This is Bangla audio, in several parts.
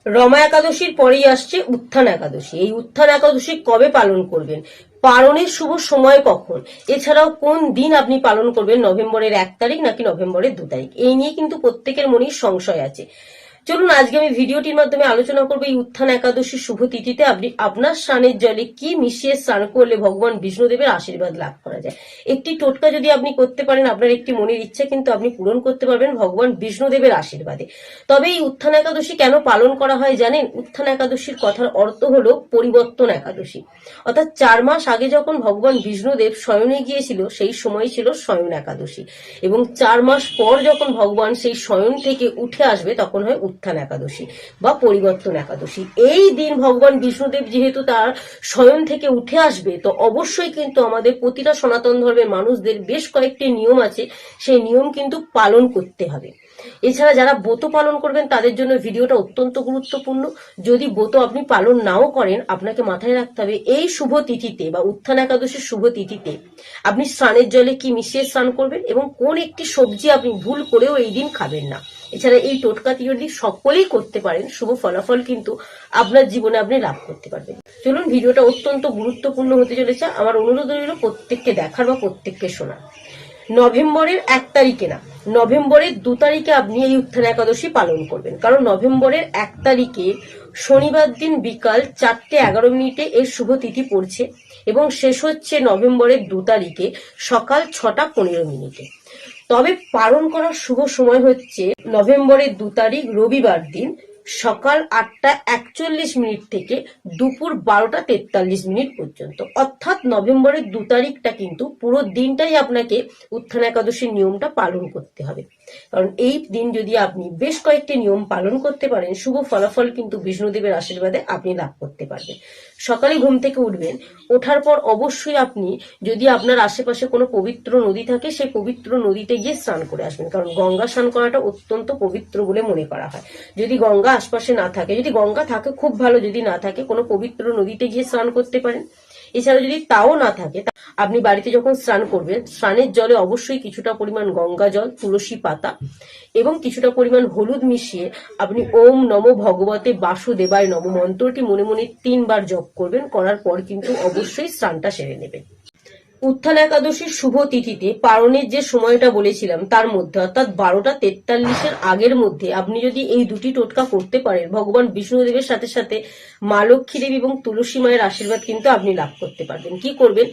রমা একাদশীর পরেই আসছে উত্থান একাদশী। এই উত্থান একাদশী কবে পালন করবেন, পালনের শুভ সময় কখন, এছাড়াও কোন দিন আপনি পালন করবেন, নভেম্বরের 1 তারিখ নাকি নভেম্বরের 2 তারিখ, এই নিয়ে কিন্তু প্রত্যেকের মনেই সংশয় আছে। চলুন আজকে আমি ভিডিওটির মাধ্যমে আলোচনা করবো এই উত্থান একাদশী শুভ তিথিতে আপনি আপনার স্নানের জলে কি মিশিয়ে স্নান করলে ভগবান বিষ্ণুদেবের আশীর্বাদ লাভ করা যায়। একটি টোটকা যদি আপনি করতে পারেন, আপনার একটি মনের ইচ্ছা কিন্তু আপনি পূরণ করতে পারবেন ভগবান বিষ্ণুদেবের আশীর্বাদে। তবে এই উত্থান একাদশী কেন পালন করা হয় জানেন? উত্থান একাদশীর কথার অর্থ হলো পরিবর্তন একাদশী। অর্থাৎ 4 মাস আগে যখন ভগবান বিষ্ণুদেব শয়নে গিয়েছিল সেই সময় ছিল শয়ন একাদশী, এবং 4 মাস পর যখন ভগবান সেই শয়ন থেকে উঠে আসবে তখন হয় উত্থান একাদশী বা পরিবর্তন একাদশী। এই দিন ভগবান বিষ্ণুদেব যেহেতু তার শয়ন থেকে উঠে আসবে, তো অবশ্যই কিন্তু আমাদের প্রতিটা সনাতন ধর্মের মানুষদের বেশ কয়েকটি নিয়ম আছে, সেই নিয়ম কিন্তু পালন করতে হবে। এছাড়া যারা ব্রত পালন করবেন তাদের জন্য ভিডিওটা অত্যন্ত গুরুত্বপূর্ণ। যদি ব্রত আপনি পালন নাও করেন, আপনাকে মাথায় রাখতে হবে এই শুভ তিথিতে বা উত্থান একাদশীর শুভ তিথিতে আপনি স্নানের জলে কি মিশিয়ে স্নান করবেন এবং কোন একটি সবজি আপনি ভুল করেও এই দিন খাবেন না। এছাড়া এই টোটকাটি যদি সকলেই করতে পারেন, শুভ ফলাফল কিন্তু আপনার জীবনে আপনি লাভ করতে পারবেন। চলুন, ভিডিওটা অত্যন্ত গুরুত্বপূর্ণ হতে চলেছে। আমার অনুরোধ রইল প্রত্যেককে দেখার বা প্রত্যেককে শোনার। নভেম্বরের 1 তারিখে না, নভেম্বরের 2 তারিখে আপনি এই উত্থান একাদশী পালন করবেন, কারণ নভেম্বরের 1 তারিখে শনিবার দিন বিকাল 4:11 এর শুভ তিথি পড়ছে এবং শেষ হচ্ছে নভেম্বরের 2 তারিখে সকাল 6:15। তবে পালন করার শুভ সময় হচ্ছে নভেম্বরের 2 তারিখ রবিবার দিন সকাল 8:41 থেকে দুপুর 12:43 পর্যন্ত। অর্থাৎ নভেম্বরের 2 তারিখটা কিন্তু পুরো দিনটাই আপনাকে উত্থান একাদশীর নিয়মটা পালন করতে হবে, কারণ এই দিন যদি আপনি বেশ কয়েকটি নিয়ম পালন করতে পারেন, শুভ ফলাফল কিন্তু বিষ্ণুদেবের আশীর্বাদে আপনি লাভ করতে পারবেন। সকালে ঘুম থেকে উঠবেন, ওঠার পর অবশ্যই আপনি যদি আপনার আশেপাশে কোনো পবিত্র নদী থাকে সেই পবিত্র নদীতে গিয়ে স্নান করে আসবেন, কারণ গঙ্গা স্নান করাটা অত্যন্ত পবিত্র বলে মনে করা হয়। যদি গঙ্গা আশপাশে না থাকে, যদি গঙ্গা থাকে খুব ভালো, যদি না থাকে কোনো পবিত্র নদীতে গিয়ে স্নান করতে পারেন। এছাড়া যদি তাও না থাকে, আপনি বাড়িতে যখন স্নান করবেন, স্নানের জলে অবশ্যই কিছুটা পরিমাণ গঙ্গা জল, তুলসী পাতা এবং কিছুটা পরিমাণ হলুদ মিশিয়ে আপনি ওম নমো ভগবতে বাসুদেবায় নমঃ মন্ত্রটি মনে মনে 3 বার জপ করবেন। করার পর কিন্তু অবশ্যই স্নানটা সেরে নেবেন। উত্থান একাদশীর শুভ তিথিতে পালনের যে সময়টা বলেছিলাম তার মধ্যে, অর্থাৎ 12:43 আগের মধ্যে আপনি যদি এই দুটি টোটকা করতে পারেন, ভগবান বিষ্ণুদেবের সাথে সাথে মা লক্ষ্মী দেবী এবং তুলসী মায়ের আশীর্বাদ কিন্তু আপনি লাভ করতে পারবেন। কি করবেন?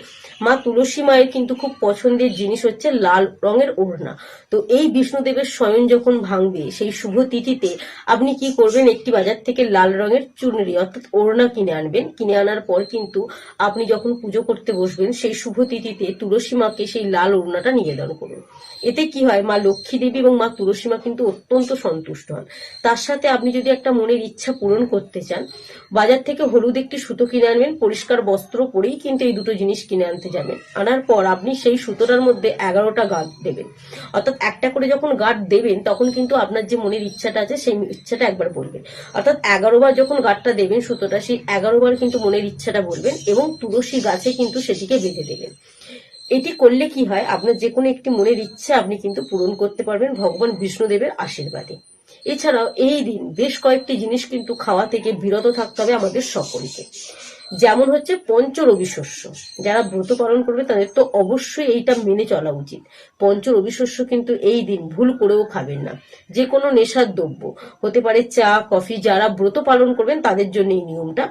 মা তুলসী মায়ের কিন্তু খুব পছন্দের জিনিস হচ্ছে লাল রঙের ওড়না। তো এই বিষ্ণুদেবের শয়ন যখন ভাঙবে সেই শুভ তিথিতে আপনি কি করবেন? একটি বাজার থেকে লাল রঙের চুনরি অর্থাৎ ওড়না কিনে আনবেন। কিনে আনার পর কিন্তু আপনি যখন পুজো করতে বসবেন সেই শুভ তিথিতে তুলসী মাকে সেই লাল ওড়নাটা নিবেদন করুন। এতে কি হয়? মা লক্ষ্মী দেবী এবং মা তুলসী মা কিন্তু অত্যন্ত সন্তুষ্ট হন। তার সাথে আপনি যদি একটা মনের ইচ্ছা পূরণ করতে চান, বাজার থেকে হলুদ একটি সুতো কিনে আনবেন, পরিষ্কার বস্ত্র পরেই কিন্তু এই দুটো জিনিস কিনে আনতে যাবেন। আনার পর আপনি সেই সুতোটার মধ্যে 11টা গাঁট দেবেন, অর্থাৎ একটা করে যখন গাঁট দেবেন তখন কিন্তু আপনার যে মনের ইচ্ছাটা আছে সেই ইচ্ছাটা একবার বলবেন। অর্থাৎ 11 বার যখন গাঁটটা দেবেন সুতোটা, সেই 11 বার কিন্তু মনের ইচ্ছাটা বলবেন এবং তুলসী গাছে কিন্তু সেটিকে বেঁধে দেবেন। এটি করলে কি হয়? আপনার যে কোনো একটি মনের ইচ্ছা আপনি কিন্তু পূরণ করতে পারবেন ভগবান বিষ্ণুদেবের আশীর্বাদে। এছাড়াও এই দিন বেশ কয়েকটি জিনিস কিন্তু খাওয়া থেকে বিরত থাকতে হবে আমাদের সকলকে। যেমন হচ্ছে পঞ্চরবি শস্য। যারা ব্রত পালন করবে তাদের তো অবশ্যই এইটা মেনে চলা উচিত। পঞ্চরবি শস্য কিন্তু এই দিন ভুল করেও খাবেন না। যে কোনো নেশার দ্রব্য হতে পারে চা, কফি, যারা ব্রত পালন করবেন তাদের জন্য এই নিয়মটা,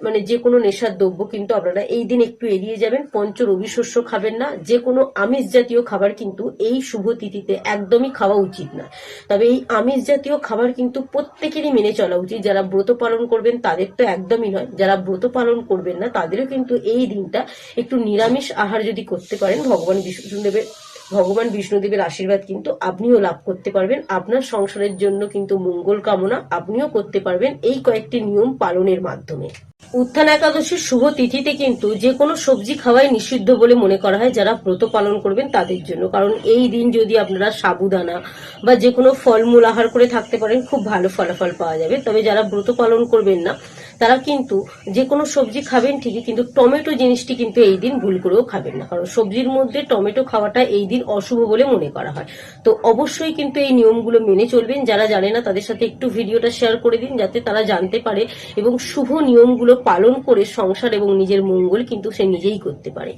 মানে যে কোনো নেশার দ্রব্য কিন্তু আপনারা এই দিন একটু এড়িয়ে যাবেন। পঞ্চরবি শস্য খাবেন না। যে কোনো আমিষ জাতীয় খাবার কিন্তু এই শুভ তিথিতে একদমই খাওয়া উচিত না। তবে এই আমিষ জাতীয় খাবার কিন্তু প্রত্যেকেরই মেনে চলা উচিত। যারা ব্রত পালন করবেন তাদের তো একদমই নয়, যারা ব্রত পালন করবেন না তাদেরও কিন্তু এই দিনটা একটু নিরামিষ আহার যদি করতে পারেন, ভগবান বিষ্ণুদেবের আশীর্বাদ কিন্তু আপনিও লাভ করতে পারবেন। আপনার সংসারের জন্য কিন্তু মঙ্গল কামনা আপনিও করতে পারবেন এই কয়েকটি নিয়ম পালনের মাধ্যমে। উত্থান একাদশীর শুভ তিথিতে কিন্তু যে কোনো সবজি খাওয়াই নিষিদ্ধ বলে মনে করা হয় যারা ব্রত পালন করবেন তাদের জন্য, কারণ এই দিন যদি আপনারা সাবুদানা বা যে কোনো ফলমূল আহার করে থাকতে পারেন খুব ভালো ফলাফল পাওয়া যাবে। তবে যারা ব্রত পালন করবেন না তারা কিন্তু যে কোনো সবজি খাবেন ঠিকই, কিন্তু টমেটো জিনিসটি কিন্তু এই দিন ভুল করেও খাবেন না, কারণ সবজির মধ্যে টমেটো খাওয়াটা এই দিন অশুভ বলে মনে করা হয়। তো অবশ্যই কিন্তু এই নিয়মগুলো মেনে চলবেন। যারা জানে না তাদের সাথে একটু ভিডিওটা শেয়ার করে দিন, যাতে তারা জানতে পারে এবং শুভ নিয়মগুলো পালন করে সংসার এবং নিজের মঙ্গল কিন্তু সে নিজেই করতে পারে।